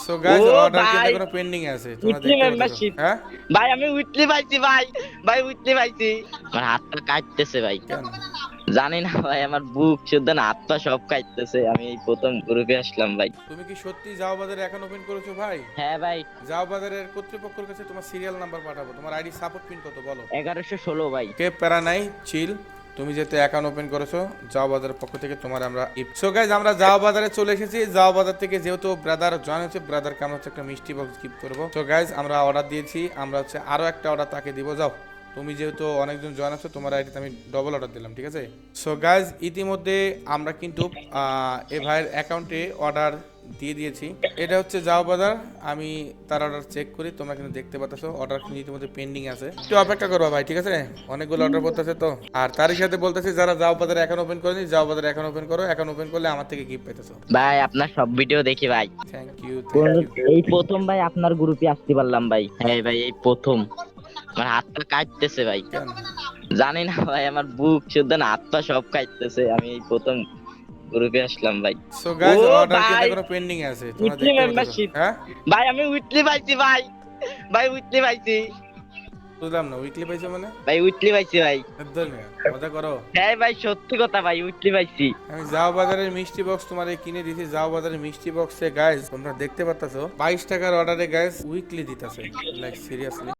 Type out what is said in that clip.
So guys ও order কিন্তু ভাই, এখনো পেন্ডিং আছে, তোমরা উইকলি দেখতে পাচ্ছ। মেম্বারশিপ। হ্যাঁ ভাই আমি উইকলি পাইছি ভাই। ভাই উইকলি পাইছি। আমার হাতটা কাটতেছে ভাই। কেন? জানি না ভাই, আমার বুক শুদ্ধ না, হাত পা সব কাটতেছে। আমি এই প্রথম গ্রুপে আসলাম ভাই। তুমি কি সত্যি যাও বাজারে অ্যাকাউন্ট ওপেন করেছো ভাই? হ্যাঁ ভাই। যাও বাজারের কর্তৃপক্ষের কাছে তোমার সিরিয়াল নাম্বার পাঠাবো, তোমার আইডি সাপোর্ট পিন কত বলো? 1116 ভাই। কে প্যারা নাই, চিল। তুমি যেহেতু অ্যাকাউন্ট ওপেন করেছো যাও বাজারের পক্ষ থেকে তোমার আমরা সো গাইজ আমরা যাও বাজারে চলে এসেছি। যাও বাজার থেকে যেহেতু ব্রাদার জয়েন হচ্ছে, ব্রাদারকে আমরা হচ্ছে একটা মিষ্টি বক্স গিফট করবো। সো গাইজ আমরা অর্ডার দিয়েছি, আমরা হচ্ছে আরো একটা অর্ডার তাকে দিব। যাও, তুমি যেহেতু অনেকজন জয়েন আছো, তোমার আইডিতে আমি ডবল অর্ডার দিলাম, ঠিক আছে? সো গাইজ ইতিমধ্যে আমরা কিন্তু এ ভাইয়ের অ্যাকাউন্টে অর্ডার দিয়ে দিয়েছি। এটা হচ্ছে যাও বাজার, আমি তার অর্ডার চেক করি, তোমরা কিন্তু দেখতে পাচ্ছ অর্ডার কিন্তু ইতিমধ্যে পেন্ডিং আছে। একটু অপেক্ষা করো ভাই, ঠিক আছে? অনেকগুলো অর্ডার করতেছে তো। আর তারই সাথে বলতেছি যারা যাও বাজারে এখন ওপেন করেনি, যাও বাজারে এখন ওপেন করো, এখন ওপেন করলে আমার থেকে গিফট পেতেছো। ভাই আপনার সব ভিডিও দেখি ভাই। Thank you, thank you. এই প্রথম ভাই আপনার গ্রুপে আসতে পারলাম ভাই। হ্যাঁ ভাই, এই প্রথম। আমার হাতটা কাটতেছে ভাই। কেন? জানি না ভাই, আমার বুক শুদ্ধ না, হাত পা সব কাটতেছে। আমি এই প্রথম গ্রুপে আসলাম ভাই। সো গাইস ও অর্ডার কিন্তু ভাই, এখনো পেন্ডিং আছে, তোমরা উইকলি দেখতে পাচ্ছ। মেম্বারশিপ। হ্যাঁ ভাই আমি উইকলি পাইছি ভাই। ভাই উইকলি পাইছি। বুঝলাম না, উইকলি পাইছো মানে? ভাই উইকলি পাইছি ভাই। ধর মিয়া, মজা করো। হ্যাঁ ভাই, সত্যি কথা ভাই, উইকলি পাইছি। আমি যাও বাজারের মিষ্টি বক্স তোমারে কিনে দিয়েছি। যাও বাজারের মিষ্টি বক্সে গাইস তোমরা দেখতে পাচ্ছ 22 টাকার অর্ডারে গাইস উইকলি দিতেছে, লাইক সিরিয়াসলি।